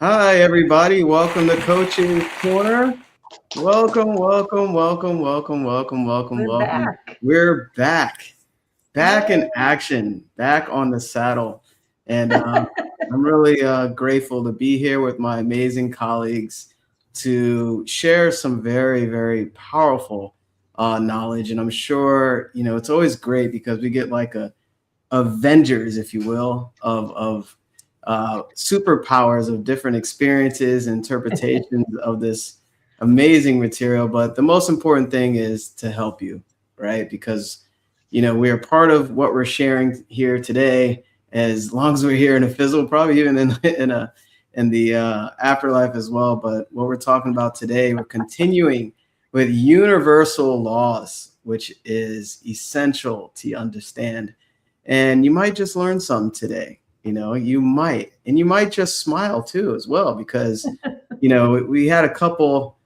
Hi, everybody. Welcome to Coaching Corner. Welcome, welcome, welcome, welcome, welcome, welcome, We're welcome. back. We're back in Yay. action, back on the saddle. And I'm really grateful to be here with my amazing colleagues to share some very, very powerful knowledge. And I'm sure, it's always great because we get like a Avengers, if you will, of superpowers of different experiences, interpretations of this amazing material. But the most important thing is to help you, right? Because we are part of what we're sharing here today. As long as we're here in a physical, probably even in the afterlife as well. But what we're talking about today, we're continuing with universal laws, which is essential to understand, and you might just learn something today. You might just smile too as well, because we had a couple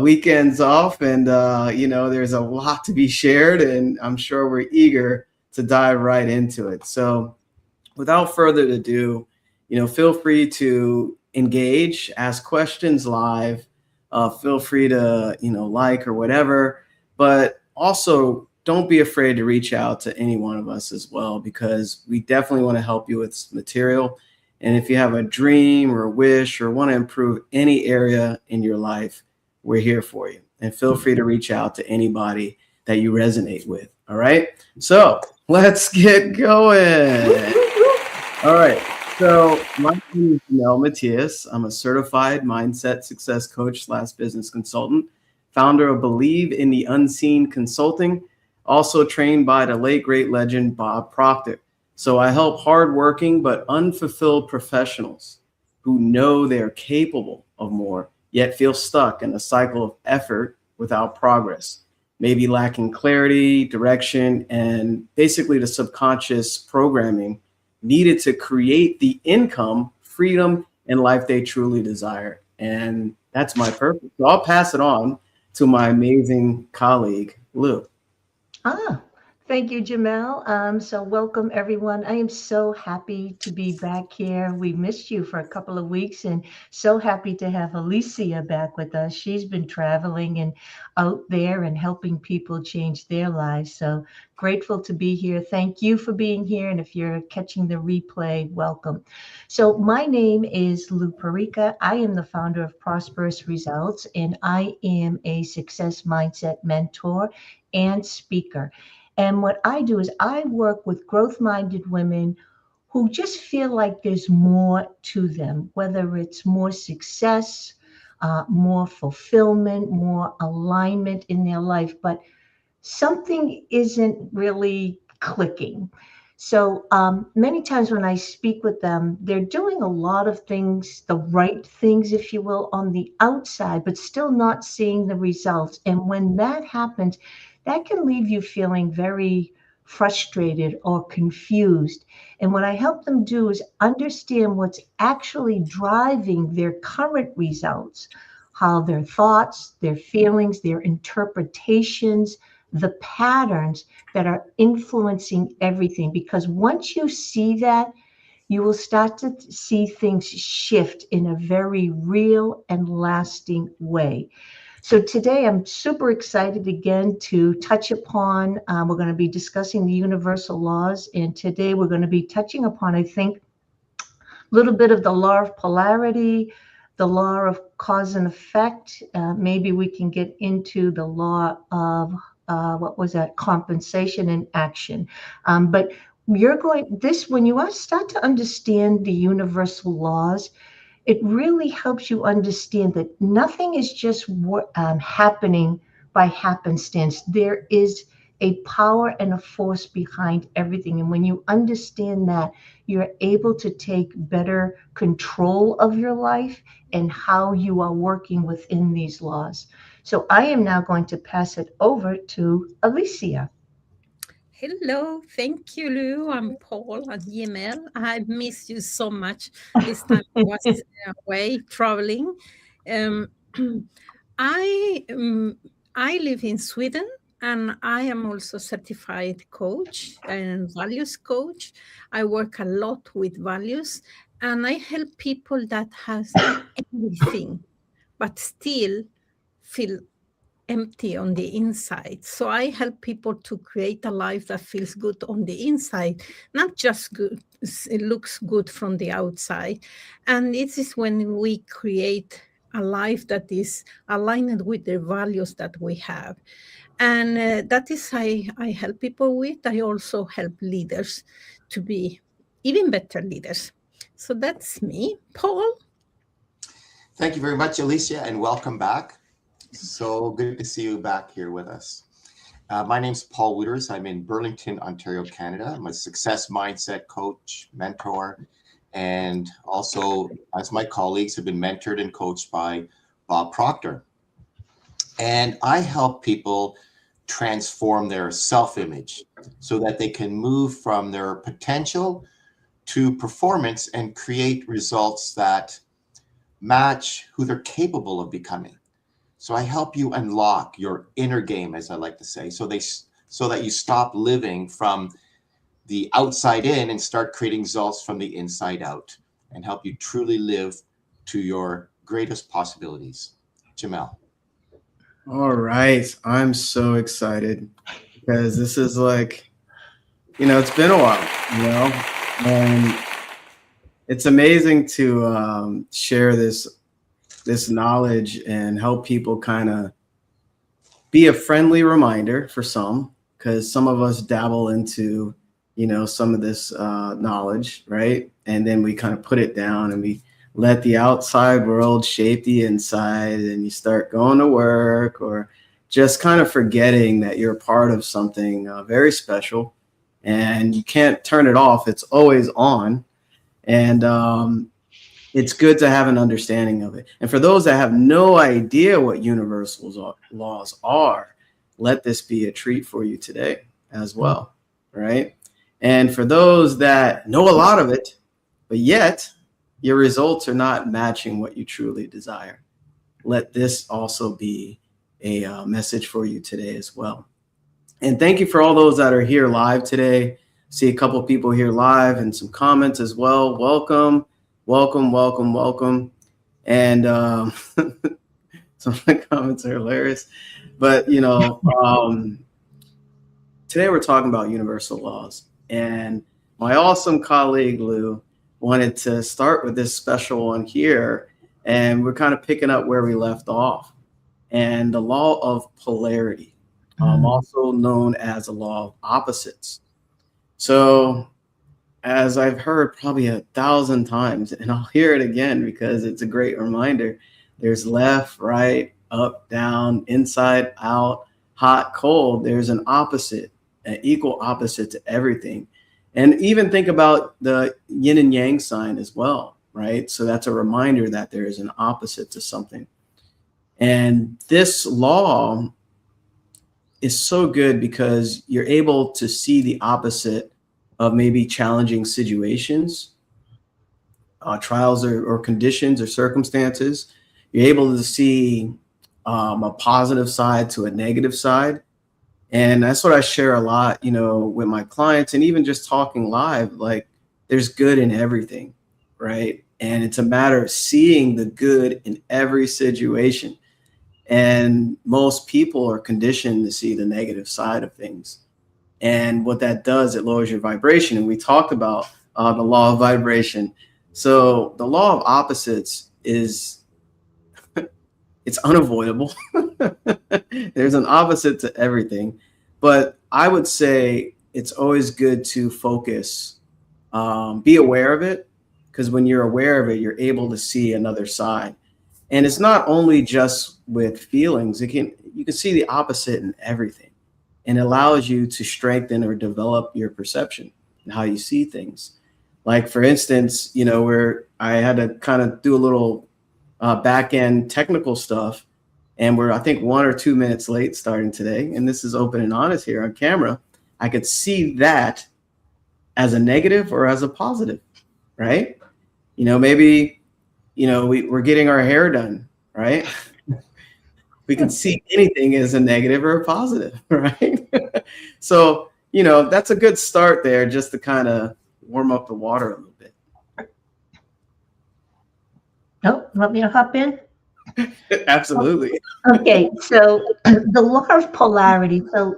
weekends off, and there's a lot to be shared, and I'm sure we're eager to dive right into it. So without further ado, feel free to engage, ask questions live, feel free to like or whatever, but also don't be afraid to reach out to any one of us as well, because we definitely want to help you with material. And if you have a dream or a wish or want to improve any area in your life, we're here for you. And feel free to reach out to anybody that you resonate with. All right. So let's get going. All right. So my name is Mel Matias. I'm a certified mindset success coach / business consultant, founder of Believe in the Unseen Consulting, also trained by the late great legend Bob Proctor. So I help hardworking but unfulfilled professionals who know they're capable of more, yet feel stuck in a cycle of effort without progress, maybe lacking clarity, direction, and basically the subconscious programming needed to create the income, freedom, and life they truly desire. And that's my purpose. So I'll pass it on to my amazing colleague, Lou. Ah, thank you, Jamel. So welcome everyone. I am so happy to be back here. We missed you for a couple of weeks and so happy to have Alicia back with us. She's been traveling and out there and helping people change their lives. So grateful to be here. Thank you for being here. And if you're catching the replay, welcome. So my name is Lou Perica. I am the founder of Prosperous Results, and I am a success mindset mentor and speaker. And what I do is I work with growth minded women who just feel like there's more to them, whether it's more success, more fulfillment, more alignment in their life, but something isn't really clicking. So many times when I speak with them, they're doing a lot of things, the right things, if you will, on the outside, but still not seeing the results. And when that happens, that can leave you feeling very frustrated or confused. And what I help them do is understand what's actually driving their current results, how their thoughts, their feelings, their interpretations, the patterns that are influencing everything. Because once you see that, you will start to see things shift in a very real and lasting way. So today I'm super excited again to touch upon, we're going to be discussing the universal laws. And today we're going to be touching upon, I think, a little bit of the law of polarity, the law of cause and effect. Maybe we can get into the law of what was that? Compensation and action. But you're going this when you start to understand the universal laws, it really helps you understand that nothing is just happening by happenstance. There is a power and a force behind everything. And when you understand that, you're able to take better control of your life and how you are working within these laws. So I am now going to pass it over to Alicia. Hello, thank you, Lou. I'm Paul and Yemel. I missed you so much this time I was away traveling. Um, I um, I live in Sweden, And I am also certified coach and values coach. I work a lot with values, and I help people that has everything but still feel empty on the inside. So I help people to create a life that feels good on the inside, not just good, it looks good from the outside. And this is when we create a life that is aligned with the values that we have. And that is I help people with. I also help leaders to be even better leaders. So that's me, Paul. Thank you very much, Alicia, and welcome back. So good to see you back here with us. My name's Paul Wooters. I'm in Burlington, Ontario, Canada. I'm a success mindset coach, mentor, and also, as my colleagues, have been mentored and coached by Bob Proctor. And I help people transform their self-image so that they can move from their potential to performance and create results that match who they're capable of becoming. So I help you unlock your inner game, as I like to say, so that you stop living from the outside in and start creating results from the inside out, and help you truly live to your greatest possibilities. Jamel. All right. I'm so excited because this is like, it's been a while, and it's amazing to share this knowledge and help people kind of be a friendly reminder for some, because some of us dabble into, some of this knowledge, right? And then we kind of put it down and we let the outside world shape the inside, and you start going to work or just kind of forgetting that you're a part of something very special, and you can't turn it off. It's always on. And it's good to have an understanding of it. And for those that have no idea what universal laws are, let this be a treat for you today as well, right? And for those that know a lot of it, but yet your results are not matching what you truly desire, let this also be a message for you today as well. And thank you for all those that are here live today. See a couple of people here live and some comments as well. Welcome. And some of the comments are hilarious. But, today we're talking about universal laws. And my awesome colleague, Lou, wanted to start with this special one here. And we're kind of picking up where we left off. And the law of polarity, also known as the law of opposites. So, as I've heard probably 1,000 times, and I'll hear it again because it's a great reminder, there's left, right, up, down, inside, out, hot, cold. There's an opposite, an equal opposite to everything. And even think about the yin and yang sign as well, right? So that's a reminder that there is an opposite to something. And this law is so good because you're able to see the opposite of maybe challenging situations, trials or conditions or circumstances. You're able to see a positive side to a negative side. And that's what I share a lot, with my clients, and even just talking live, like there's good in everything, right? And it's a matter of seeing the good in every situation. And most people are conditioned to see the negative side of things. And what that does, it lowers your vibration. And we talked about the law of vibration. So the law of opposites is, it's unavoidable. There's an opposite to everything. But I would say it's always good to focus, be aware of it, because when you're aware of it, you're able to see another side. And it's not only just with feelings. You can see the opposite in everything. And allows you to strengthen or develop your perception and how you see things. Like, for instance, where I had to kind of do a little back end technical stuff, and we're, I think, 1 or 2 minutes late starting today. And this is open and honest here on camera. I could see that as a negative or as a positive, right? Maybe, we're getting our hair done, right? We can see anything as a negative or a positive, right? So, that's a good start there, just to kind of warm up the water a little bit. Oh, want me to hop in? Absolutely. Okay, so the law of polarity. So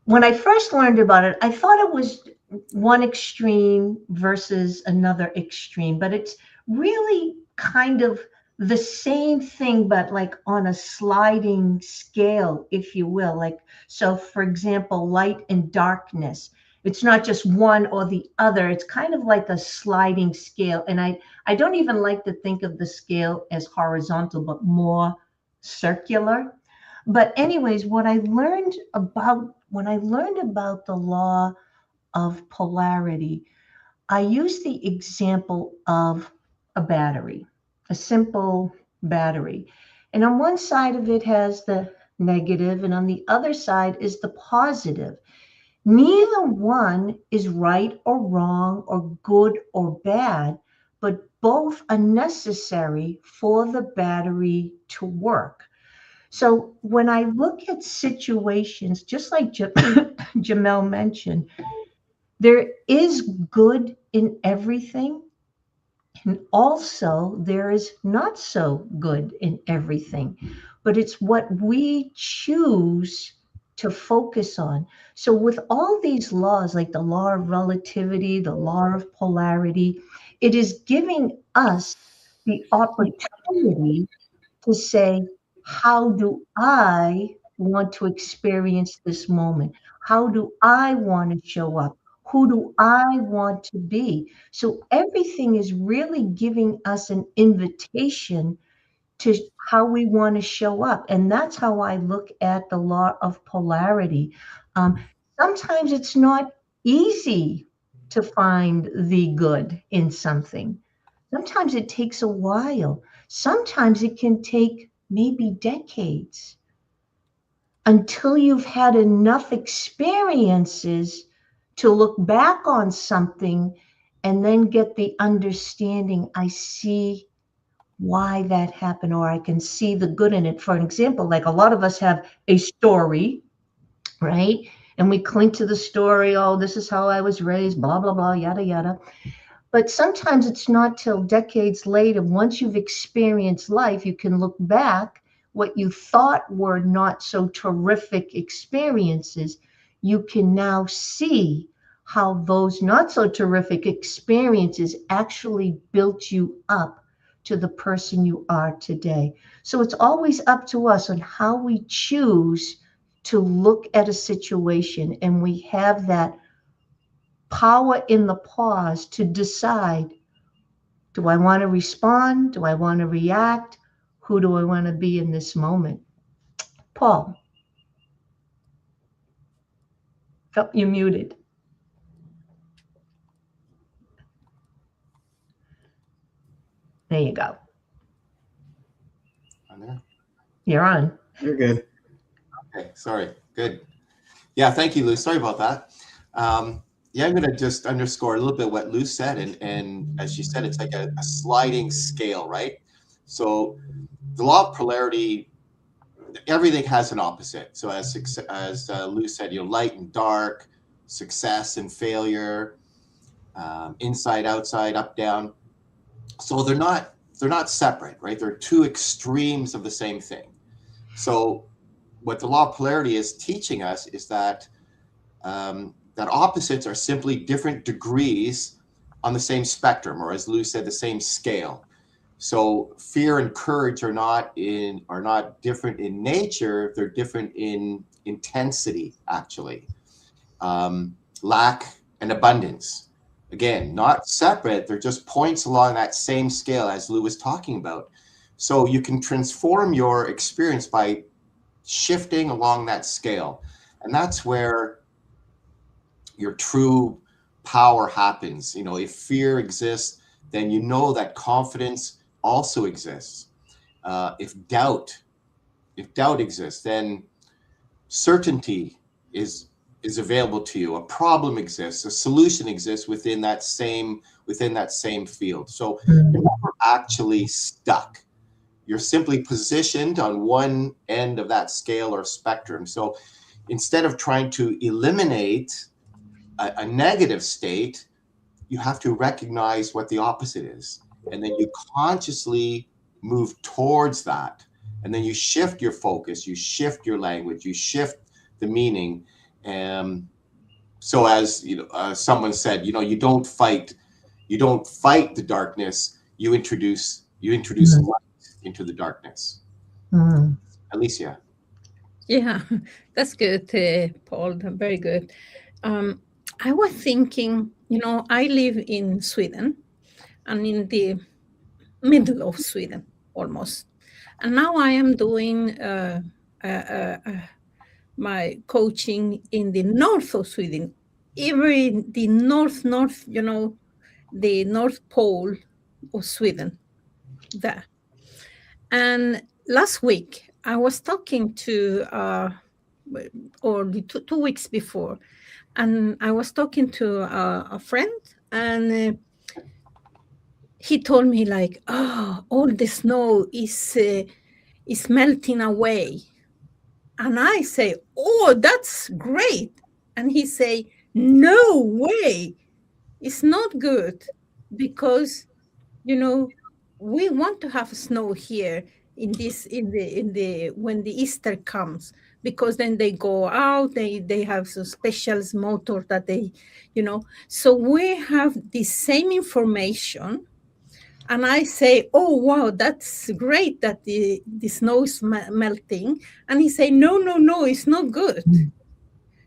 when I first learned about it, I thought it was one extreme versus another extreme, but it's really kind of the same thing, but like on a sliding scale, if you will. Like, so for example, light and darkness. It's not just one or the other. It's kind of like a sliding scale. And I don't even like to think of the scale as horizontal, but more circular. But anyways, what I learned about when I learned about the law of polarity, I used the example of a battery, a simple battery. And on one side of it has the negative, and on the other side is the positive. Neither one is right or wrong or good or bad, but both are necessary for the battery to work. So when I look at situations, just like Jamel mentioned, there is good in everything. And also, there is not so good in everything, but it's what we choose to focus on. So, with all these laws, like the law of relativity, the law of polarity, it is giving us the opportunity to say, how do I want to experience this moment? How do I want to show up? Who do I want to be? So everything is really giving us an invitation to how we want to show up. And that's how I look at the law of polarity. Um, Sometimes it's not easy to find the good in something. Sometimes it takes a while. Sometimes it can take maybe decades until you've had enough experiences to look back on something and then get the understanding. I see why that happened, or I can see the good in it. For an example, like a lot of us have a story, right? And we cling to the story. Oh, this is how I was raised, blah, blah, blah, yada, yada. But sometimes it's not till decades later, once you've experienced life, you can look back what you thought were not so terrific experiences. You can now see how those not so terrific experiences actually built you up to the person you are today. So it's always up to us on how we choose to look at a situation, and we have that power in the pause to decide, do I want to respond? Do I want to react? Who do I want to be in this moment? Paul, oh, you're muted. There you go. On there? You're on. You're good. Okay, sorry. Good. Yeah, thank you, Lou. Sorry about that. Yeah, I'm going to just underscore a little bit what Lou said. And as she said, it's like a sliding scale, right? So the law of polarity, everything has an opposite. So as Lou said, light and dark, success and failure, inside, outside, up, down. So they're not separate, right? They're two extremes of the same thing. So what the law of polarity is teaching us is that that opposites are simply different degrees on the same spectrum, or as Lou said, the same scale. So fear and courage are not different in nature; they're different in intensity, actually. Lack and abundance, again, not separate. They're just points along that same scale as Lou was talking about. So you can transform your experience by shifting along that scale, and that's where your true power happens. If fear exists, then that confidence also exists. If doubt exists, then certainty is available to you. A problem exists, a solution exists within that same field. So you're never actually stuck. you're simply positioned on one end of that scale or spectrum. So instead of trying to eliminate a negative state, you have to recognize what the opposite is. And then you consciously move towards that. And then you shift your focus, you shift your language, you shift the meaning. So as someone said, you don't fight the darkness, you introduce light into the darkness. Mm. Alicia. Yeah, that's good, Paul. Very good. I was thinking, I live in Sweden and in the middle of Sweden almost. And now I am doing my coaching in the north of Sweden, the north, the North Pole of Sweden there. And last week I was talking to, or the 2 weeks before, and I was talking to a friend, and he told me like, "Oh, all the snow is melting away," and I say, "Oh, that's great," and he say, "No way, it's not good, because we want to have snow here in the when the Easter comes, because then they go out, they have some special motor that so we have the same information." And I say, "Oh wow, that's great that the snow is melting," and he say, "No, no, no, it's not good."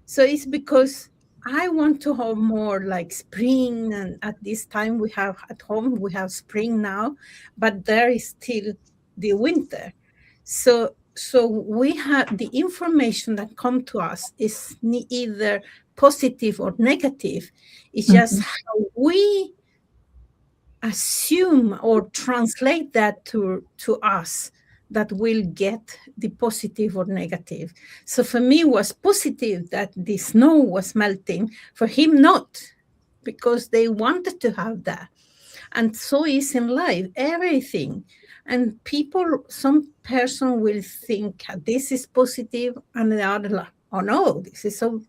So it's because I want to have more like spring, and at this time we have at home, we have spring now, but there is still the winter. So we have the information that come to us is either positive or negative. It's just Mhm. how we assume or translate that to us that will get the positive or negative. So for me, it was positive that the snow was melting. For him, not, because they wanted to have that. And so is in life, everything. And people, some person will think this is positive, and the other, like, oh no, this is so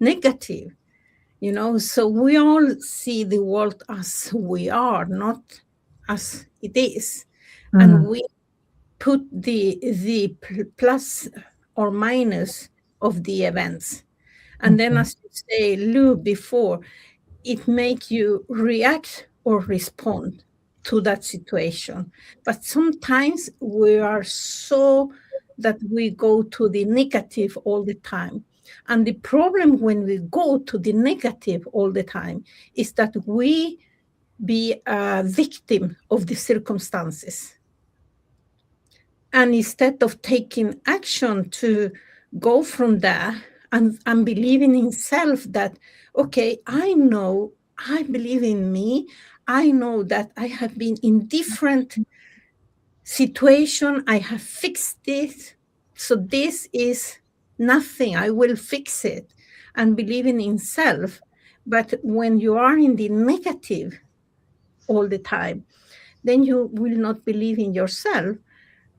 negative. So we all see the world as we are, not as it is. And Mm. we put the plus or minus of the events. And then, Okay. as you say, Lou, before, it make you react or respond to that situation. But sometimes we are so that we go to the negative all the time. And the problem when we go to the negative all the time is that we be a victim of the circumstances. And instead of taking action to go from there and believing in self that, okay, I believe in me. I know that I have been in different situation. I have fixed this. So this is nothing. I will fix it, and believing in self. But when you are in the negative all the time, then you will not believe in yourself,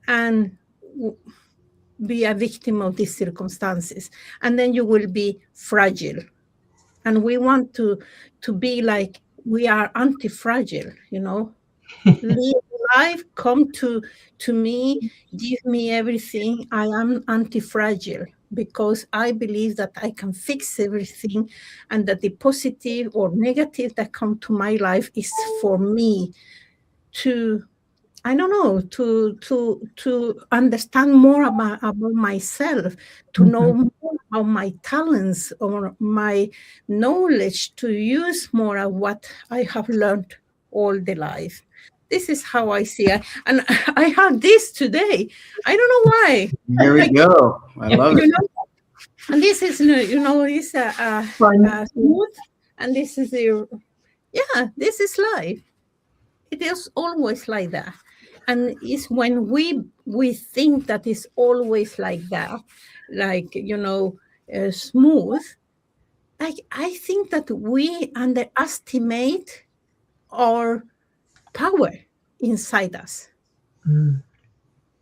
and be a victim of these circumstances, and then you will be fragile. And we want to be like, we are anti-fragile, live life, come to me, give me everything. I am anti-fragile because I believe that I can fix everything, and that the positive or negative that come to my life is for me to, I don't know, to understand more about myself, to know Mhm. more about my talents or my knowledge, to use more of what I have learned all the life. This is how I see it. And I had this today. I don't know why. Here we go. I love You it. know, and this is, it's Fun. smooth, and this is yeah, this is life. It is always like that. And it's when we think that it's always like that, like, smooth, like, I think that we underestimate our power inside us. Mm.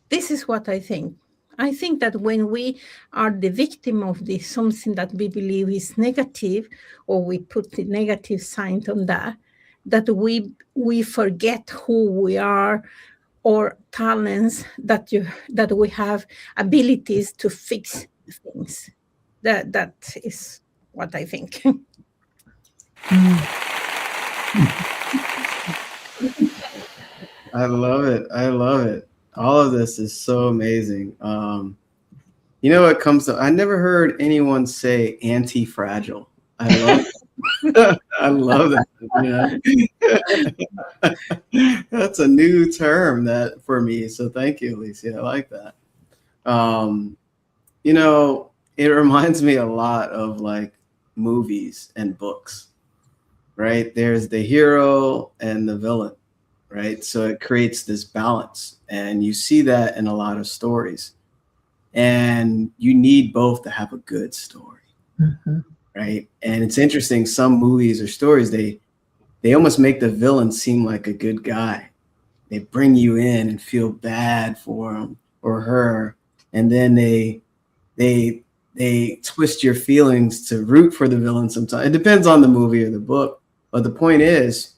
This is what I think. I think that when we are the victim of this, something that we believe is negative, or we put the negative sign on that, that we forget who we are, or talents, that we have abilities to fix things. That is what I think. I love it. I love it. All of this is so amazing. You know, it comes to, I never heard anyone say anti-fragile. I love I love that. That's a new term that for me. So thank you, Alicia. I like that. Um, you know, it reminds me a lot of like movies and books, right? There's the hero and the villain, right? So it creates this balance. And you see that in a lot of stories. And you need both to have a good story. Mm-hmm. Right. And it's interesting, some movies or stories, they almost make the villain seem like a good guy. They bring you in and feel bad for him or her. And then they twist your feelings to root for the villain sometimes. It depends on the movie or the book. But the point is,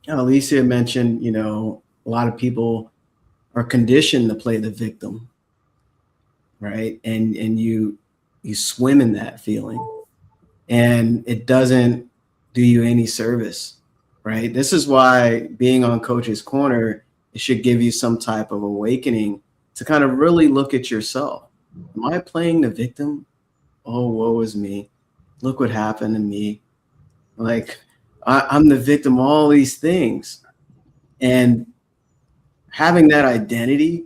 Alicia mentioned, you know, a lot of people are conditioned to play the victim, right? And you swim in that feeling, and it doesn't do you any service, right? This is why being on Coach's Corner, it should give you some type of awakening to kind of really look at yourself. Am I playing the victim? Oh, woe is me. Look what happened to me. Like, I'm the victim of all these things. And having that identity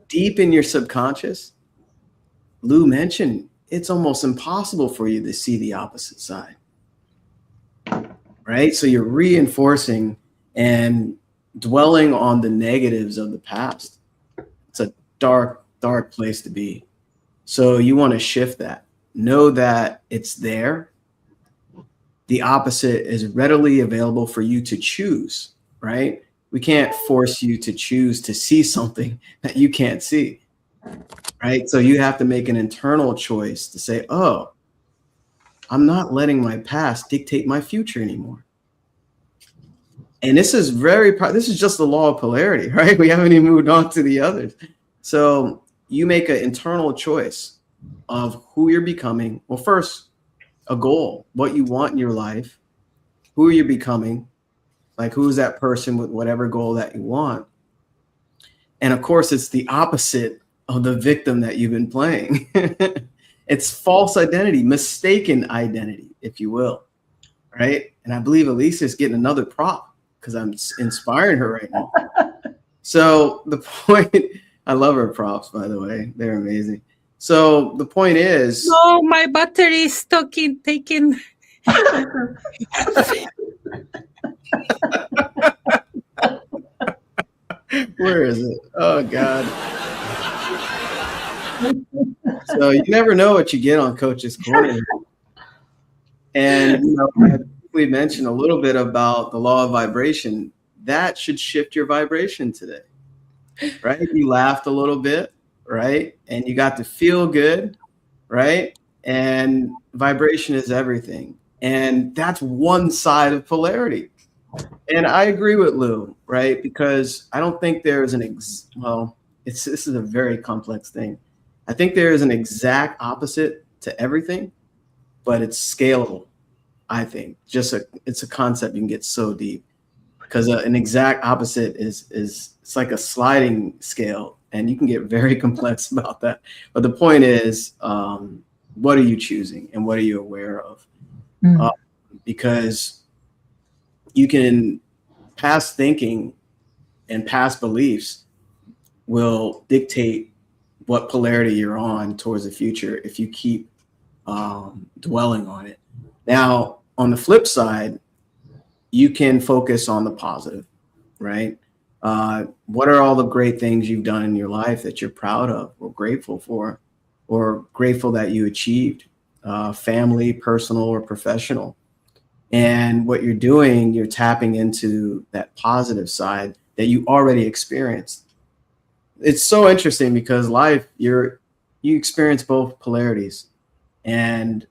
deep in your subconscious, Lou mentioned, it's almost impossible for you to see the opposite side, right? So you're reinforcing and dwelling on the negatives of the past. It's a dark, dark place to be. So you want to shift that. Know that it's there. The opposite is readily available for you to choose, right? We can't force you to choose to see something that you can't see, right? So you have to make an internal choice to say, oh, I'm not letting my past dictate my future anymore. And this is this is just the law of polarity, right? We haven't even moved on to the others. So you make an internal choice of who you're becoming. Well, first, a goal, what you want in your life, who are you becoming, like who's that person with whatever goal that you want. And of course, it's the opposite of the victim that you've been playing. It's false identity, mistaken identity, if you will, right? And I believe Alicia's getting another prop because I'm inspiring her right now. So the point, I love her props, by the way. They're amazing. So the point is... No, my battery is taking. Where is it? Oh, God. So you never know what you get on Coach's Corner. And, you know, we mentioned a little bit about the law of vibration. That should shift your vibration today, right? You laughed a little bit, right? And you got to feel good, right? And vibration is everything. And that's one side of polarity. And I agree with Lou, right? Because I don't think there is this is a very complex thing. I think there is an exact opposite to everything, but it's scalable. I think it's a concept you can get so deep, because an exact opposite is it's like a sliding scale, and you can get very complex about that. But the point is, what are you choosing and what are you aware of? Because you can, past thinking and past beliefs will dictate what polarity you're on towards the future if you keep dwelling on it. Now, on the flip side, you can focus on the positive, right? What are all the great things you've done in your life that you're proud of or grateful for, or grateful that you achieved, family, personal, or professional? And what you're doing, you're tapping into that positive side that you already experienced. it's so interesting because life, you experience both polarities, and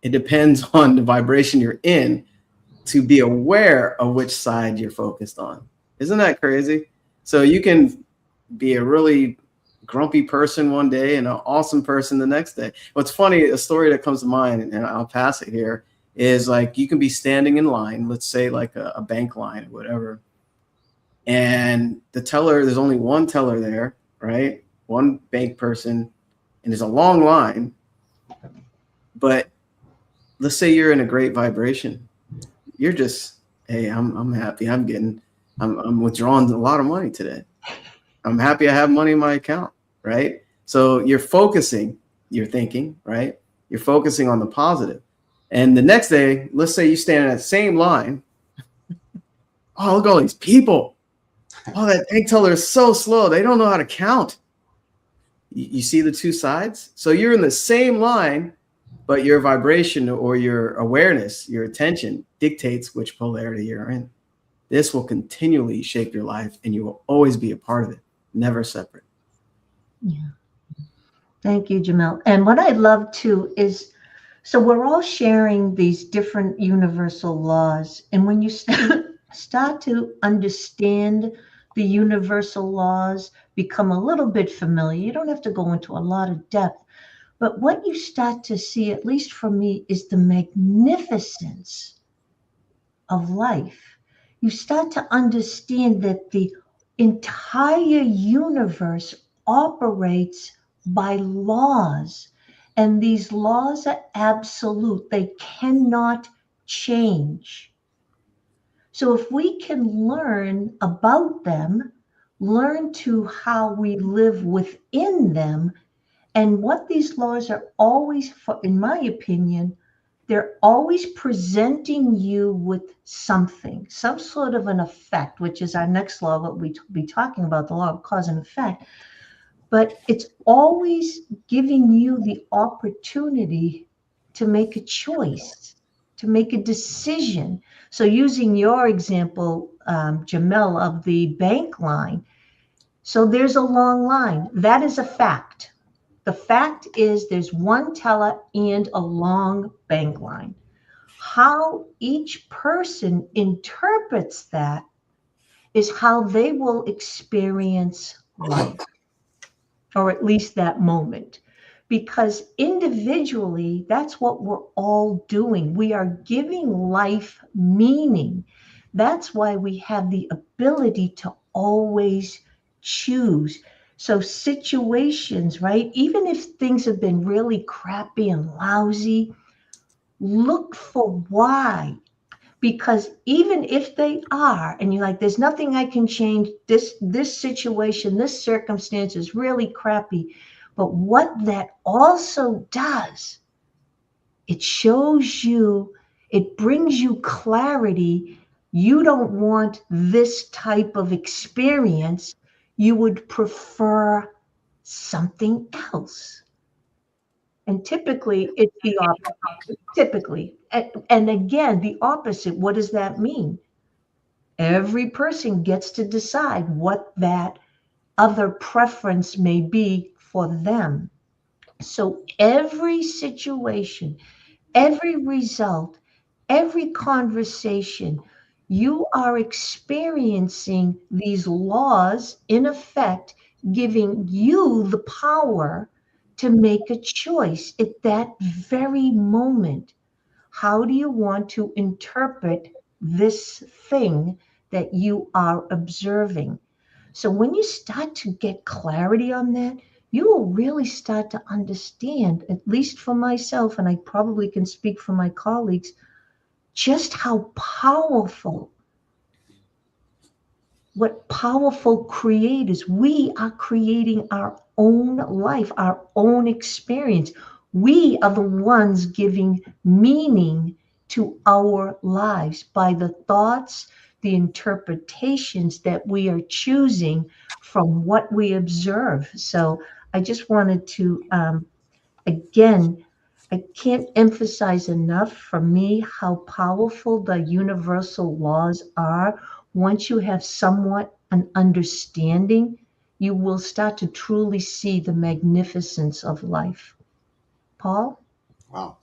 it depends on the vibration you're in to be aware of which side you're focused on. Isn't that crazy? So you can be a really grumpy person one day and an awesome person the next day. What's funny, a story that comes to mind, and I'll pass it here, is like you can be standing in line, let's say like a bank line or whatever, and the teller, there's only one teller there, right? One bank person, and there's a long line. But let's say you're in a great vibration. You're just, hey, I'm happy. I'm withdrawing a lot of money today. I'm happy I have money in my account, right? So you're focusing, you're thinking, right? You're focusing on the positive. And the next day, let's say you stand in that same line. Oh, look at all these people. Oh, that bank teller is so slow. They don't know how to count. You see the two sides? So you're in the same line, but your vibration or your awareness, your attention dictates which polarity you're in. This will continually shape your life, and you will always be a part of it, never separate. Yeah. Thank you, Jamel. And what I love too is, so we're all sharing these different universal laws. And when you start to understand the universal laws, become a little bit familiar, you don't have to go into a lot of depth. But what you start to see, at least for me, is the magnificence of life. You start to understand that the entire universe operates by laws, and these laws are absolute, they cannot change. So if we can learn about them, learn to how we live within them, and what these laws are always, for, in my opinion, they're always presenting you with something, some sort of an effect, which is our next law, what we be talking about, the law of cause and effect. But it's always giving you the opportunity to make a choice, to make a decision. So using your example, Jamel, of the bank line, so there's a long line. That is a fact. The fact is there's one teller and a long bank line. How each person interprets that is how they will experience life, or at least that moment. Because individually, that's what we're all doing. We are giving life meaning. That's why we have the ability to always choose. So, situations, right? Even if things have been really crappy and lousy, look for why. Because even if they are, and you're like, there's nothing I can change, this situation, this circumstance is really crappy. But what that also does, it shows you, it brings you clarity. You don't want this type of experience. You would prefer something else. And typically, it's the opposite. Typically. And again, the opposite. What does that mean? Every person gets to decide what that other preference may be for them. So every situation, every result, every conversation, you are experiencing these laws in effect, giving you the power to make a choice at that very moment. How do you want to interpret this thing that you are observing? So when you start to get clarity on that, you will really start to understand, at least for myself, and I probably can speak for my colleagues, just how powerful, what powerful creators. We are creating our own life, our own experience. We are the ones giving meaning to our lives by the thoughts, the interpretations that we are choosing from what we observe. So I just wanted to, again, I can't emphasize enough for me how powerful the universal laws are. Once you have somewhat an understanding, you will start to truly see the magnificence of life. Paul? Wow.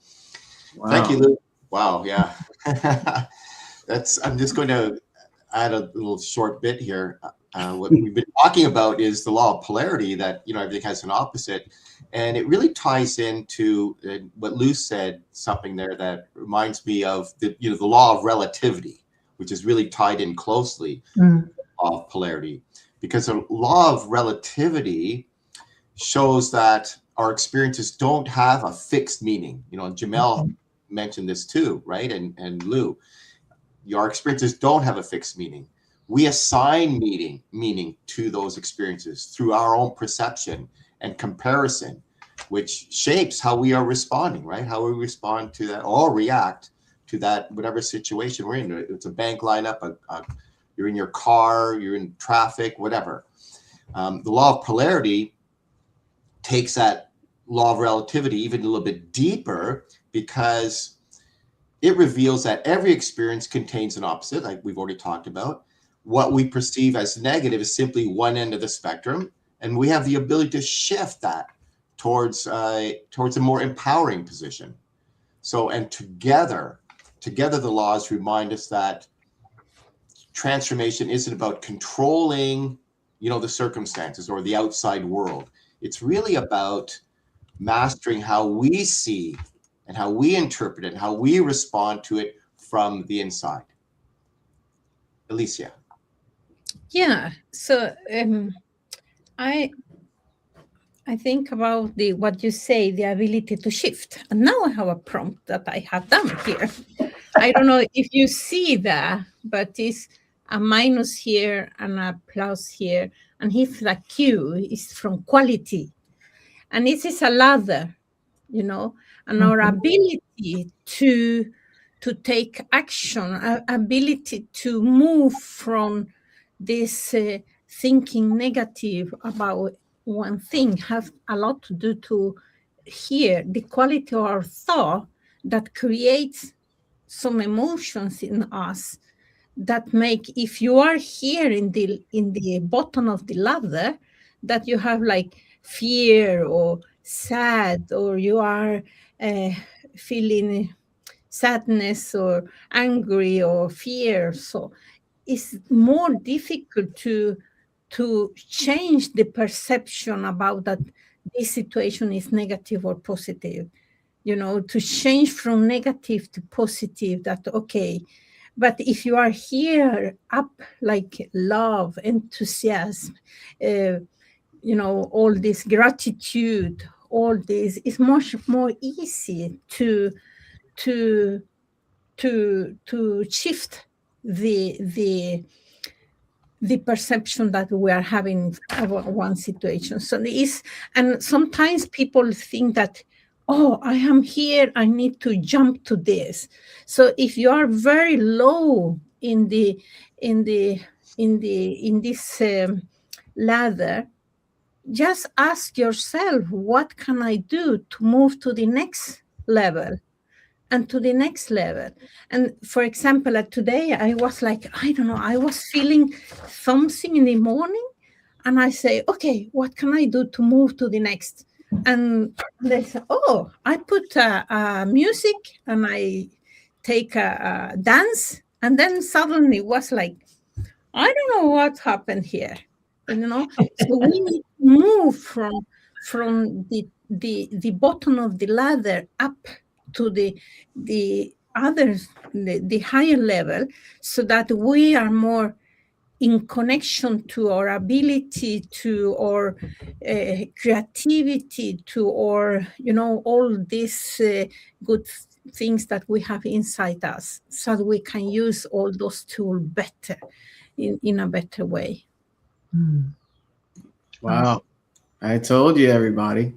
Thank you, Wow. Lou. Wow. Yeah. I'm just going to add a little short bit here. What we've been talking about is the law of polarity, that, everything has an opposite. And it really ties into what Lou said, something there that reminds me of the law of relativity, which is really tied in closely of polarity, because the law of relativity shows that our experiences don't have a fixed meaning. Jamel mentioned this too, right? And Lou, our experiences don't have a fixed meaning. We assign meaning to those experiences through our own perception and comparison, which shapes how we are responding, right? How we respond to that or react to that, whatever situation we're in. It's a bank lineup, you're in your car, you're in traffic, whatever. The law of polarity takes that law of relativity even a little bit deeper, because it reveals that every experience contains an opposite, like we've already talked about. What we perceive as negative is simply one end of the spectrum, and we have the ability to shift that towards a more empowering position. So, and together the laws remind us that transformation isn't about controlling, the circumstances or the outside world. It's really about mastering how we see and how we interpret it and how we respond to it from the inside. Alicia. Yeah. So I think about what you say, the ability to shift. And now I have a prompt that I have done here. I don't know if you see that, but it's a minus here and a plus here. And if the Q is from quality. And this is a ladder, and our ability to take action, our ability to move from this thinking negative about one thing have a lot to do to here the quality of our thought that creates some emotions in us that make, if you are here in the bottom of the ladder, that you have like fear or sad, or you are feeling sadness or angry or fear. So it's more difficult to change the perception about that this situation is negative or positive, to change from negative to positive, that okay. But if you are here up like love, enthusiasm, all this gratitude, all this is much more easy to shift the perception that we are having about one situation. So and sometimes people think that, oh, I am here, I need to jump to this. So if you are very low in this ladder, just ask yourself, what can I do to move to the next level and to the next level? And for example, today I was like, I don't know, I was feeling something in the morning, and I say, okay, what can I do to move to the next? And they say, oh, I put music and I take a dance, and then suddenly it was like, I don't know what happened here, So we need to move from the bottom of the ladder up to the others, the higher level, so that we are more in connection to our ability, to our creativity, to our, all these good things that we have inside us, so that we can use all those tools better, in a better way. Wow. I told you, everybody.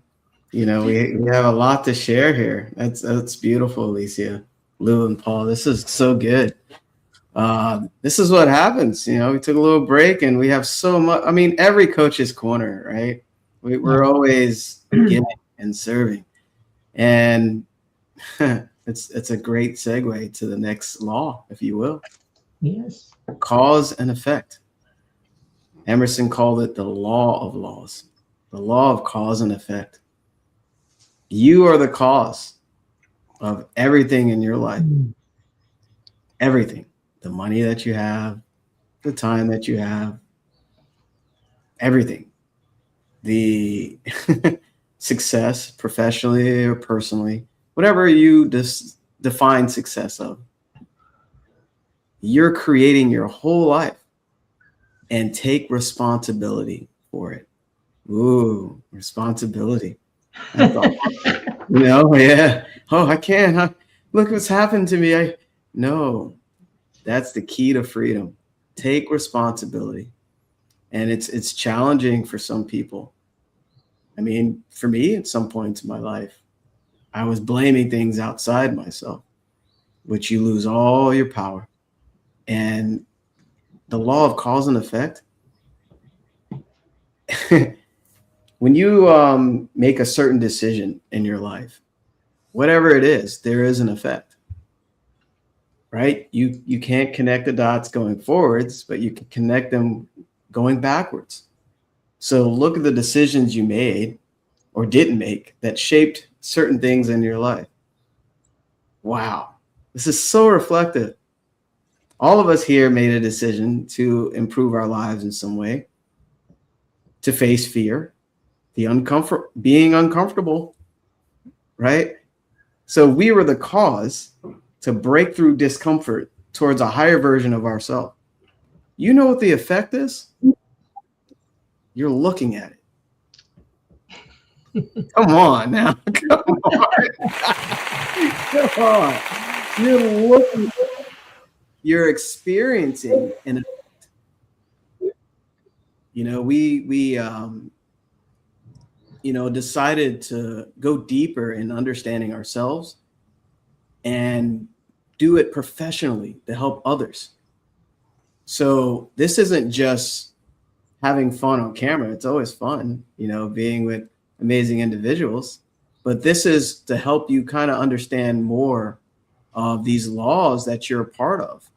We have a lot to share here. That's beautiful, Alicia, Lou, and Paul. This is so good. This is what happens. We took a little break and we have so much. I mean, every coach's corner, right? We're always giving and serving. And it's a great segue to the next law, if you will. Yes. Cause and effect. Emerson called it the law of laws, the law of cause and effect. You are the cause of everything in your life. Everything. The money that you have, the time that you have, everything. The success, professionally or personally, whatever you define success of, you're creating your whole life, and take responsibility for it. Ooh, responsibility. That's all. Yeah. Oh, I can't. Look what's happened to me. No, that's the key to freedom. Take responsibility. And it's challenging for some people. I mean, for me, at some points in my life, I was blaming things outside myself, which you lose all your power. And the law of cause and effect, when you make a certain decision in your life, whatever it is, there is an effect, right? You can't connect the dots going forwards, but you can connect them going backwards. So look at the decisions you made or didn't make that shaped certain things in your life. Wow, this is so reflective. All of us here made a decision to improve our lives in some way, to face fear, being uncomfortable, right? So we were the cause to break through discomfort towards a higher version of ourselves. You know what the effect is? You're looking at it. Come on now. Come on. Come on. You're looking. You're experiencing an effect. We decided to go deeper in understanding ourselves and do it professionally to help others. So this isn't just having fun on camera. It's always fun, being with amazing individuals, but this is to help you kind of understand more of these laws that you're a part of.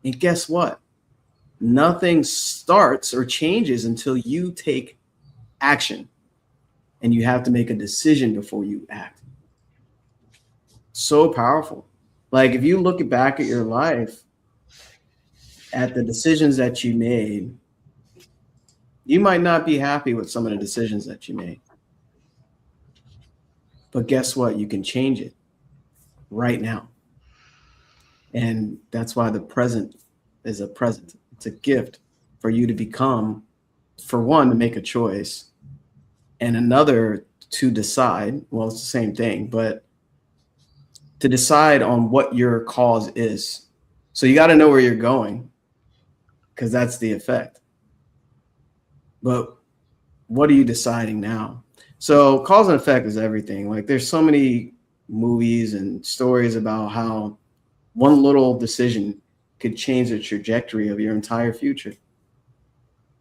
And guess what? Nothing starts or changes until you take action, and you have to make a decision before you act. So powerful. Like if you look back at your life, at the decisions that you made, you might not be happy with some of the decisions that you made. But guess what? You can change it right now. And that's why the present is a present. It's a gift for you to become, for one, to make a choice, and another to decide. Well, it's the same thing, but to decide on what your cause is. So you got to know where you're going, because that's the effect. But what are you deciding now? So cause and effect is everything. Like there's so many movies and stories about how one little decision could change the trajectory of your entire future.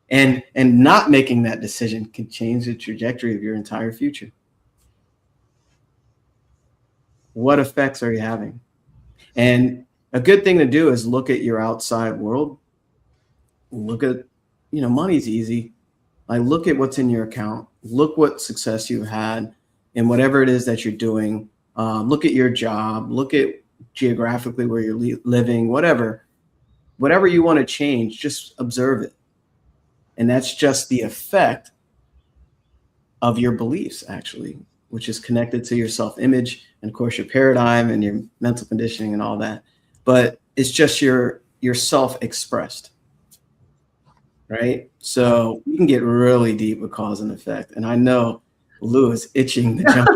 And not making that decision can change the trajectory of your entire future. What effects are you having? And a good thing to do is look at your outside world. Look at, money's easy. Like look at what's in your account. Look what success you've had in whatever it is that you're doing. Look at your job. Look at geographically where you're living, whatever you want to change, just observe it. And that's just the effect of your beliefs, actually, which is connected to your self-image and, of course, your paradigm and your mental conditioning and all that. But it's just your self-expressed, right? So we can get really deep with cause and effect. And I know Lou is itching to jump.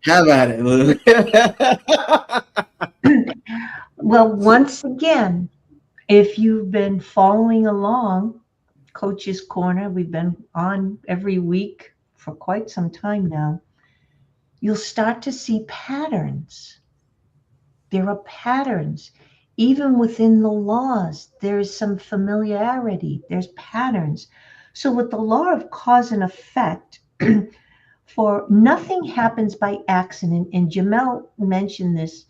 Have at it, Lou. Well, once again, if you've been following along, Coach's Corner, we've been on every week for quite some time now, you'll start to see patterns. There are patterns. Even within the laws, there is some familiarity. There's patterns. So with the law of cause and effect, for nothing happens by accident, and Jamel mentioned this,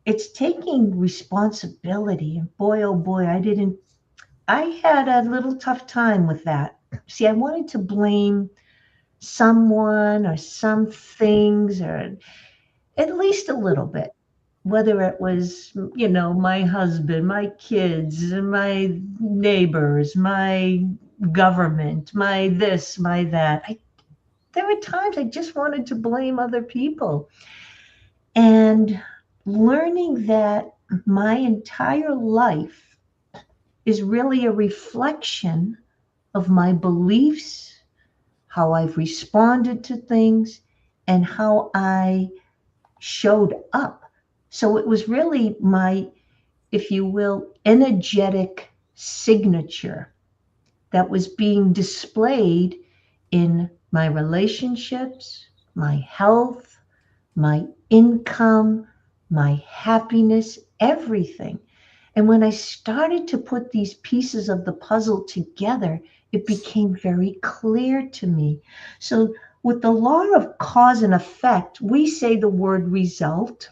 it's taking responsibility. And boy, oh boy, I had a little tough time with that. See, I wanted to blame someone or some things, or at least a little bit, whether it was, my husband, my kids, my neighbors, my government, my this, my that. There were times I just wanted to blame other people. And learning that my entire life is really a reflection of my beliefs, how I've responded to things, and how I showed up. So it was really my, if you will, energetic signature that was being displayed in my relationships, my health, my income, my happiness, everything. And when I started to put these pieces of the puzzle together, it became very clear to me. So, with the law of cause and effect, we say the word result,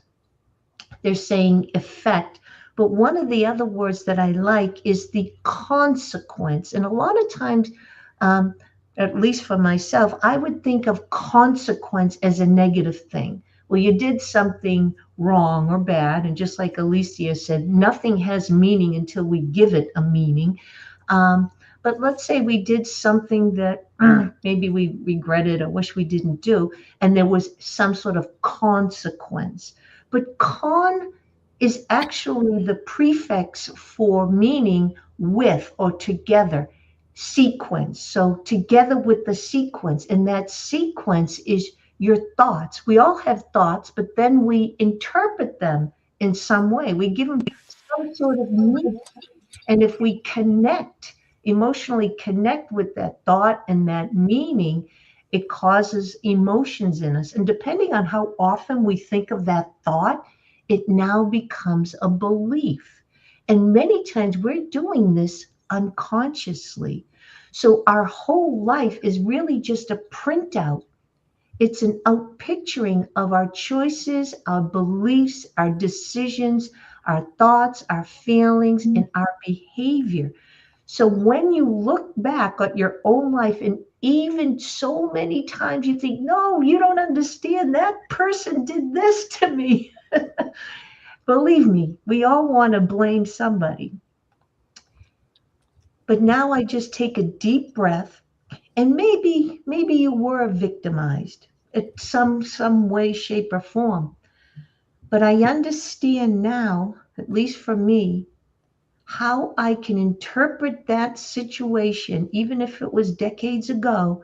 they're saying effect. But one of the other words that I like is the consequence. And a lot of times, um, at least for myself, I would think of consequence as a negative thing. Well, you did something wrong or bad. And just like Alicia said, nothing has meaning until we give it a meaning. Um, but let's say we did something that maybe we regretted or wish we didn't do, and there was some sort of consequence. But con is actually the prefix for meaning with or together, sequence. So together with the sequence, and that sequence is your thoughts. We all have thoughts, but then we interpret them in some way. We give them some sort of meaning. And if we connect, emotionally connect with that thought and that meaning, it causes emotions in us. And depending on how often we think of that thought, it now becomes a belief. And many times we're doing this unconsciously. So our whole life is really just a printout. It's an outpicturing of our choices, our beliefs, our decisions, our thoughts, our feelings, and our behavior. So when you look back at your own life, and even so many times you think, no, you don't understand, that person did this to me. Believe me, we all want to blame somebody. But now I just take a deep breath, and maybe you were victimized in some way, shape, or form. But I understand now, at least for me, how I can interpret that situation, even if it was decades ago,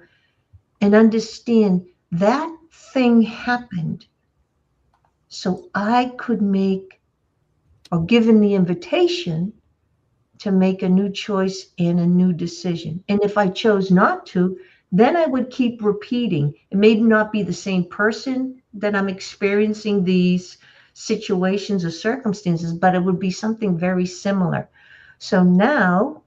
and understand that thing happened so I could make, or given the invitation to make a new choice and a new decision. And if I chose not to, then I would keep repeating. It may not be the same person that I'm experiencing these situations or circumstances, but it would be something very similar. So now,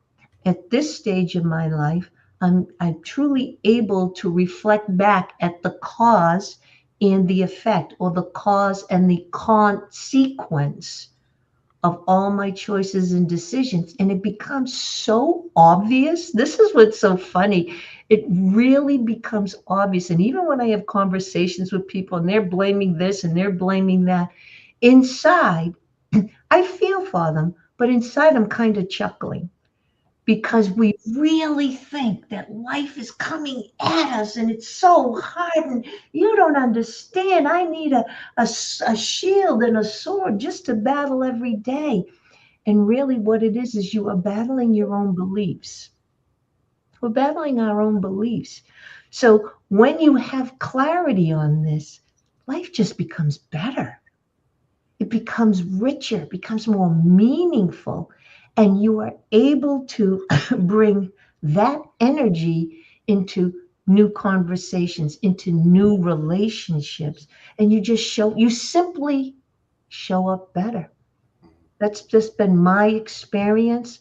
at this stage of my life, I'm truly able to reflect back at the cause and the effect, or the cause and the consequence of all my choices and decisions. And it becomes so obvious. This is what's so funny. It really becomes obvious. And even when I have conversations with people and they're blaming this and they're blaming that, inside, I feel for them, but inside I'm kind of chuckling, because we really think that life is coming at us and it's so hard, and you don't understand. I need a shield and a sword just to battle every day. And really, what it is you are battling your own beliefs. We're battling our own beliefs. So when you have clarity on this, life just becomes better. It becomes richer, it becomes more meaningful, and you are able to bring that energy into new conversations, into new relationships, and you simply show up better. That's just been my experience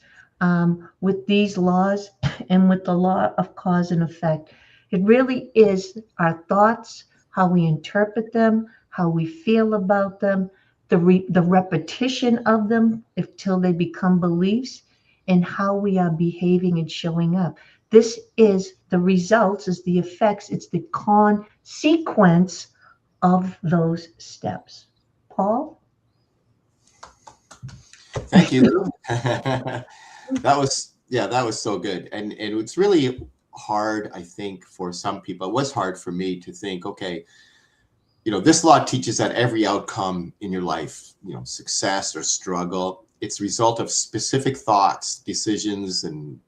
with these laws and with the law of cause and effect. It really is our thoughts, how we interpret them, how we feel about them, the repetition of them till they become beliefs. and how we are behaving and showing up. This is the results, is the effects, it's the consequence of those steps. Paul? Thank you, Lou. That was so good. And it's really hard, I think, for some people. It was hard for me to think, okay, this law teaches that every outcome in your life, success or struggle, it's a result of specific thoughts, decisions, and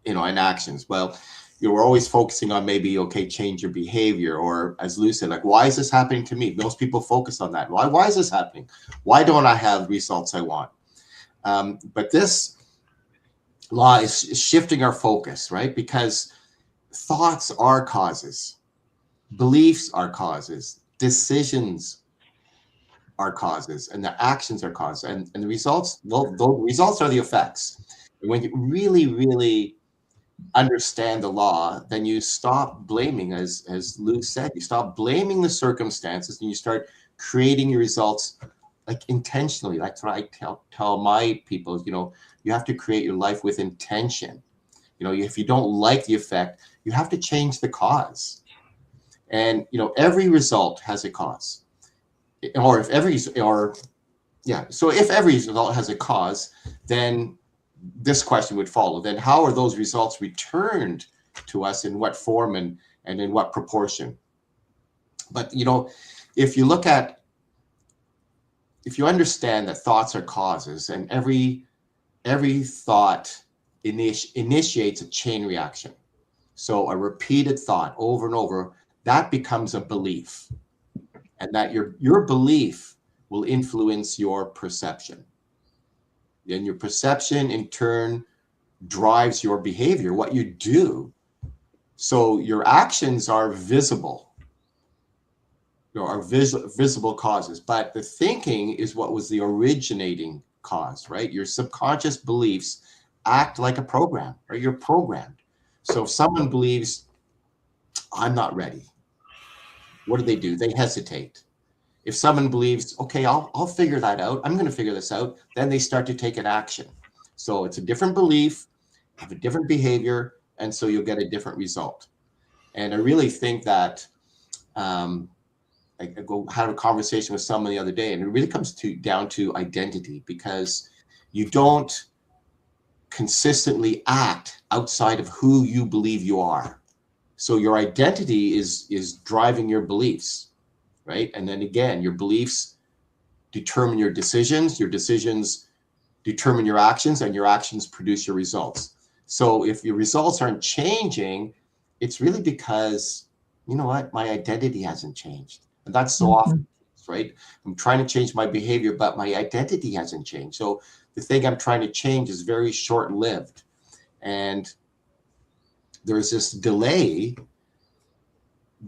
actions. Well, we're always focusing on maybe, okay, change your behavior, or as Lou said, like, why is this happening to me? Most people focus on that. Why is this happening? Why don't I have results I want? But this law is shifting our focus, right? Because thoughts are causes, beliefs are causes, decisions are causes, and the actions are causes, and the results, well, the results are the effects. And when you really, really understand the law, then you stop blaming, as Lou said, you stop blaming the circumstances, and you start creating your results like intentionally. That's what I tell my people, you have to create your life with intention. If you don't like the effect, you have to change the cause. And every result has a cause. So if every result has a cause, then this question would follow. Then how are those results returned to us, in what form and in what proportion? But if you understand that thoughts are causes, and every thought initiates a chain reaction. So a repeated thought over and over, that becomes a belief, and that your belief will influence your perception. And your perception in turn drives your behavior, what you do. So your actions are visible, are visible causes, but the thinking is what was the originating cause, right? Your subconscious beliefs act like a program, or you're programmed. So if someone believes, I'm not ready, what do? They hesitate. If someone believes, okay, I'll figure that out, I'm going to figure this out, then they start to take an action. So it's a different belief, have a different behavior, and so you'll get a different result. And I really think that I had a conversation with someone the other day, and it really comes down to identity, because you don't consistently act outside of who you believe you are. So your identity is driving your beliefs, right? And then again, your beliefs determine your decisions determine your actions, and your actions produce your results. So if your results aren't changing, it's really because, my identity hasn't changed. And that's so often, right? I'm trying to change my behavior, but my identity hasn't changed. So the thing I'm trying to change is very short-lived. And there's this delay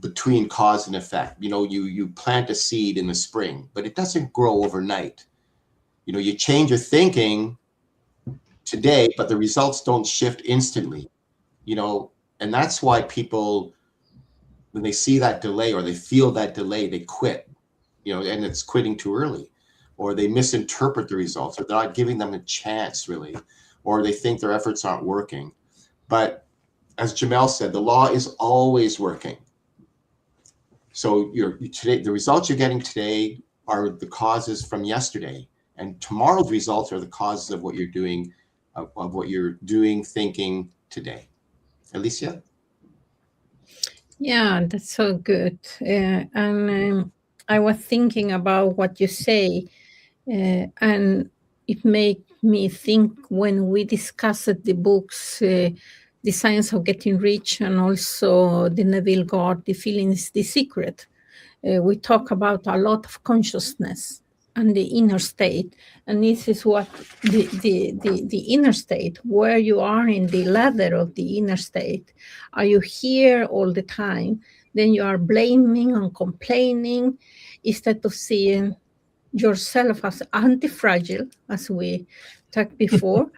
between cause and effect. You plant a seed in the spring, but it doesn't grow overnight. You change your thinking today, but the results don't shift instantly. And that's why people, when they see that delay or they feel that delay, they quit, and it's quitting too early, or they misinterpret the results, or they're not giving them a chance, really, or they think their efforts aren't working. But as Jamel said, the law is always working. So today, the results you're getting today are the causes from yesterday, and tomorrow's results are the causes of what you're doing, thinking today. Alicia? Yeah, that's so good. And I was thinking about what you say, and it made me think when we discussed the books, The Science of Getting Rich, and also the Neville Godd, The Feelings, The Secret. We talk about a lot of consciousness and the inner state. And this is what the inner state, where you are in the ladder of the inner state. Are you here all the time? Then you are blaming and complaining instead of seeing yourself as anti-fragile, as we talked before,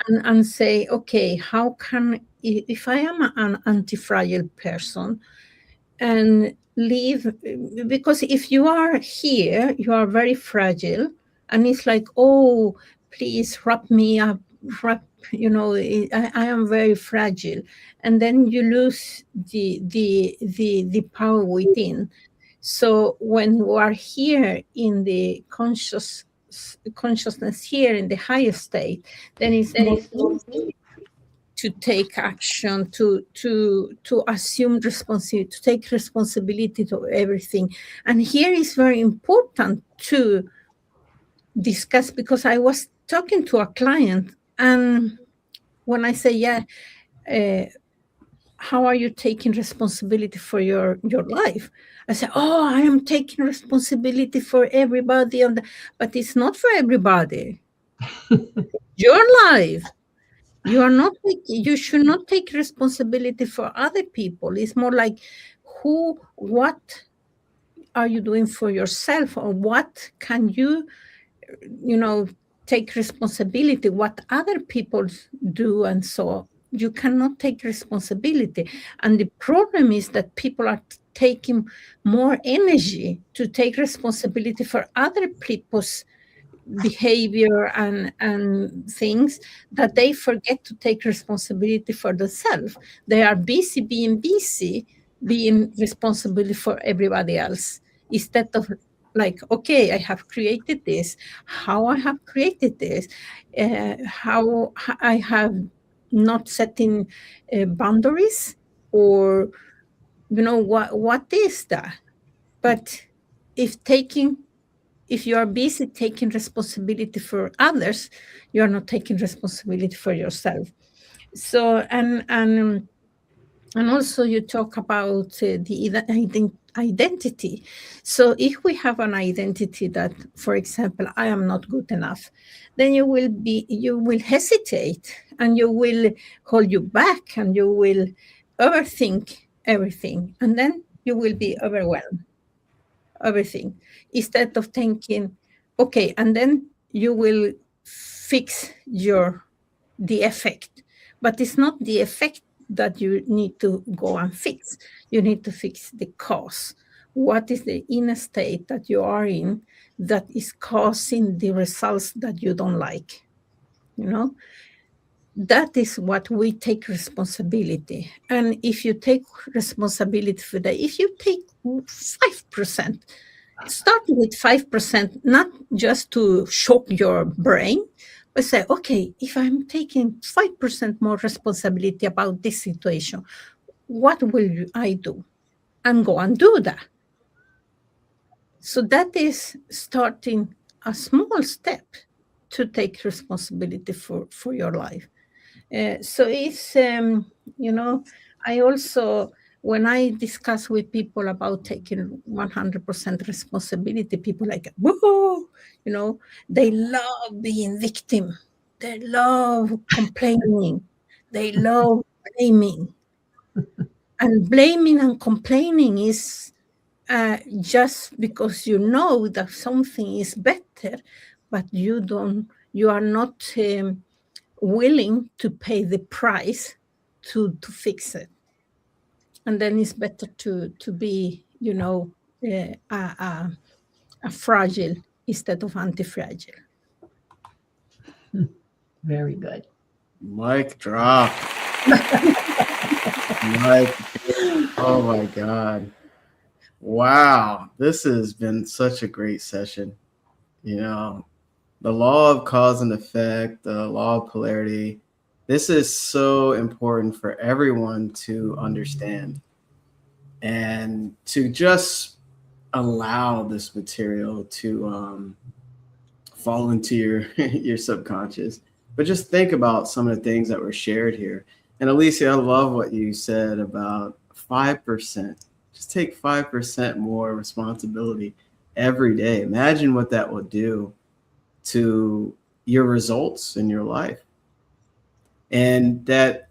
and say, okay, how can, if I am an anti-fragile person, and live, because if you are here, you are very fragile, and it's like, oh, please wrap me up I am very fragile, and then you lose the power within. So when you are here in the consciousness here in the higher state, then it's more easy to take action, to assume responsibility, to take responsibility to everything. And here is very important to discuss, because I was talking to a client, and when I say, yeah, how are you taking responsibility for your life? I say, oh, I am taking responsibility for everybody, but it's not for everybody. Your life. You should not take responsibility for other people. It's more like what are you doing for yourself, or what can you take responsibility, what other people do. And so you cannot take responsibility. And the problem is that people are taking more energy to take responsibility for other people's behavior and things, that they forget to take responsibility for themselves. They are busy being responsible for everybody else, instead of like, okay, I have created this, how I have created this, how I have not setting boundaries, or what is that. But if you are busy taking responsibility for others, you are not taking responsibility for yourself. So and also you talk about the identity. So if we have an identity that, for example, I am not good enough, then you will hesitate, and you will hold you back, and you will overthink everything, and then you will be overwhelmed everything, instead of thinking, okay, and then you will fix the effect. But it's not the effect that you need to go and fix. You need to fix the cause. What is the inner state that you are in that is causing the results that you don't like? That is what we take responsibility. And if you take responsibility for that, if you take 5%, start with 5%, not just to shock your brain, but say, okay, if I'm taking 5% more responsibility about this situation, what will I do? And go and do that. So that is starting a small step to take responsibility for your life. So it's, I also, when I discuss with people about taking 100% responsibility, people like, whoa, they love being victim. They love complaining. They love blaming. And blaming and complaining is just because you know that something is better, but you are not willing to pay the price to fix it. And then it's better to be, a fragile instead of anti-fragile. Very good. Mic drop. Oh my God. Wow. This has been such a great session. The law of cause and effect, the law of polarity. This is so important for everyone to understand, and to just allow this material to fall into your your subconscious. But just think about some of the things that were shared here. And Alicia, I love what you said about 5%. Just take 5% more responsibility every day. Imagine what that will do to your results in your life. And that,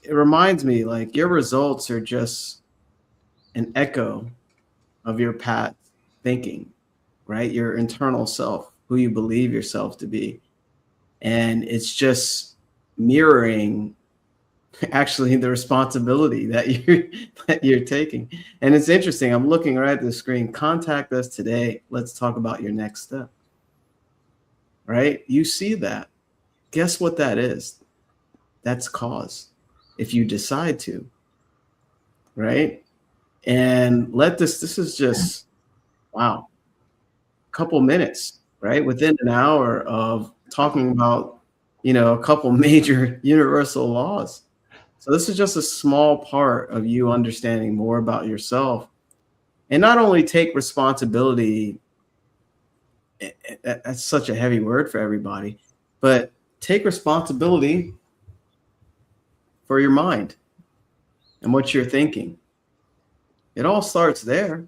it reminds me, like, your results are just an echo of your past thinking, right? Your internal self, who you believe yourself to be. And it's just mirroring actually the responsibility that you're taking. And it's interesting. I'm looking right at the screen. Contact us today. Let's talk about your next step. Right? You see that. guess what that is? That's cause. If you decide to, right? And this is just, wow, a couple minutes, right? Within an hour of talking about, a couple major universal laws. So this is just a small part of you understanding more about yourself, and not only take responsibility. That's such a heavy word for everybody, but take responsibility for your mind and what you're thinking. It all starts there.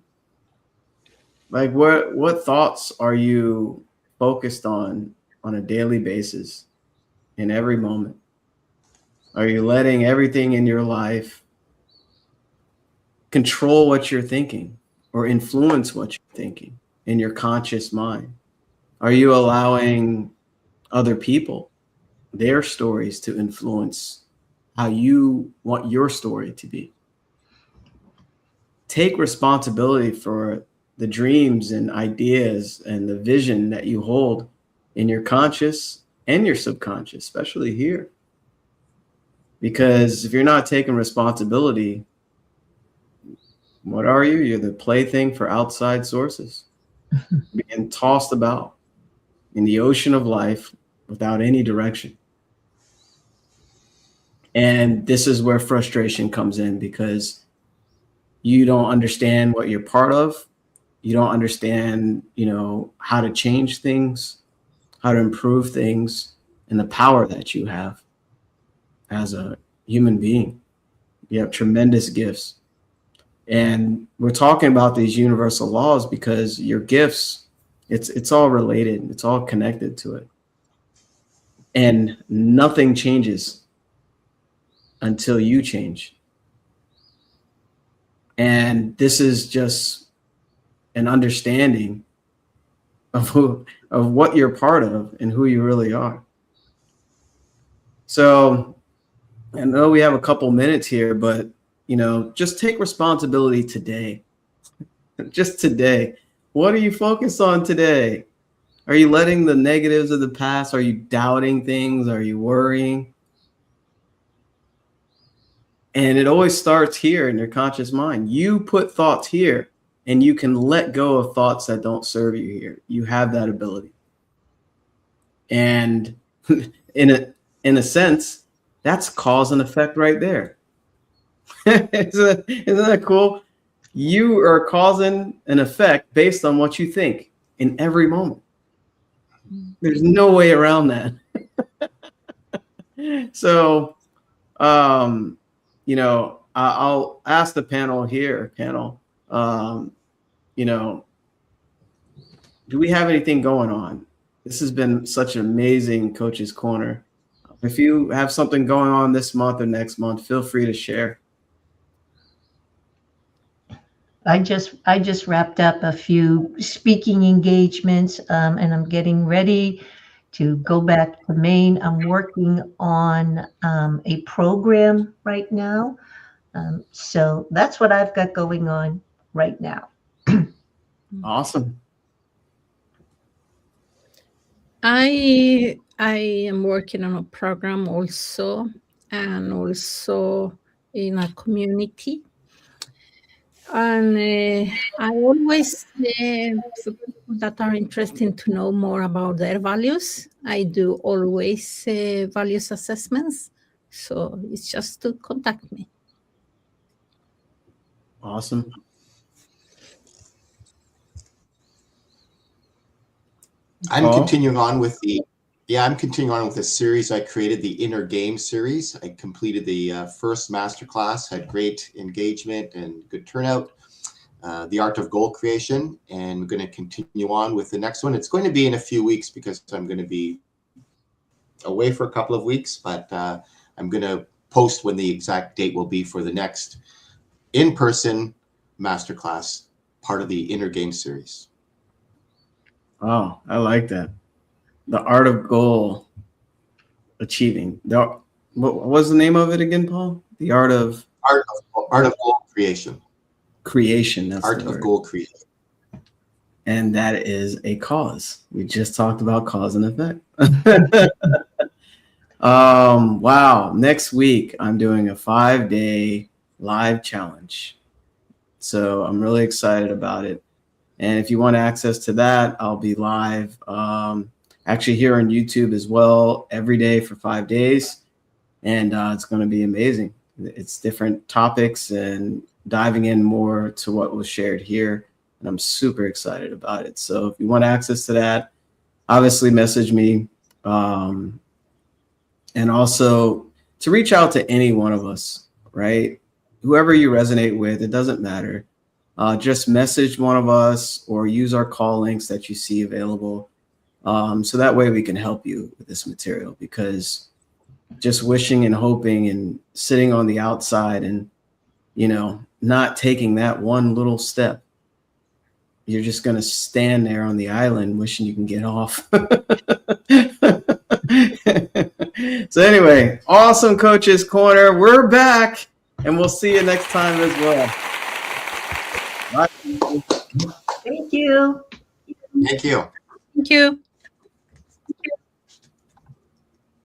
Like what thoughts are you focused on a daily basis in every moment? Are you letting everything in your life control what you're thinking or influence what you're thinking in your conscious mind? Are you allowing other people, their stories, to influence how you want your story to be? Take responsibility for the dreams and ideas and the vision that you hold in your conscious and your subconscious, especially here. Because if you're not taking responsibility, what are you? You're the plaything for outside sources, being tossed about in the ocean of life without any direction. And this is where frustration comes in, because you don't understand what you're part of. You don't understand, how to change things, how to improve things, and the power that you have as a human being. You have tremendous gifts. And we're talking about these universal laws because your gifts, it's all related. It's all connected to it. And nothing changes until you change. And this is just an understanding of what you're part of and who you really are. So I know we have a couple minutes here, but just take responsibility today. Just today. What are you focused on today? Are you letting the negatives of the past? Are you doubting things? Are you worrying? And it always starts here in your conscious mind. You put thoughts here, and you can let go of thoughts that don't serve you here. You have that ability. And in a sense, that's cause and effect right there. Isn't that cool? You are causing an effect based on what you think in every moment. There's no way around that. So, I'll ask the panel, do we have anything going on? This has been such an amazing Coach's Corner. If you have something going on this month or next month, feel free to share. I just wrapped up a few speaking engagements, and I'm getting ready to go back to Maine. I'm working on a program right now. So that's what I've got going on right now. Awesome. I am working on a program also, and also in a community. And I always, for people that are interested to know more about their values, I do always values assessments. So it's just to contact me. Awesome. I'm continuing on with the series I created, the Inner Game series. I completed the first masterclass, had great engagement and good turnout. The Art of Goal Creation, and I'm going to continue on with the next one. It's going to be in a few weeks because I'm going to be away for a couple of weeks, but I'm going to post when the exact date will be for the next in-person masterclass, part of the Inner Game series. Oh, I like that. The Art of Goal Achieving. What was the name of it again, Paul? The Art of Goal Creation. Creation. That's Art of Goal Creation. And that is a cause. We just talked about cause and effect. Wow. Next week, I'm doing a 5-day live challenge. So I'm really excited about it. And if you want access to that, I'll be live actually here on YouTube as well every day for 5 days. And it's going to be amazing. It's different topics and diving in more to what was shared here. And I'm super excited about it. So if you want access to that, obviously message me. And also to reach out to any one of us, right? Whoever you resonate with, it doesn't matter. Just message one of us or use our call links that you see available. So that way we can help you with this material, because just wishing and hoping and sitting on the outside and, not taking that one little step, you're just going to stand there on the island wishing you can get off. So anyway, awesome Coaches Corner. We're back, and we'll see you next time as well. Bye. Thank you. Thank you. Thank you.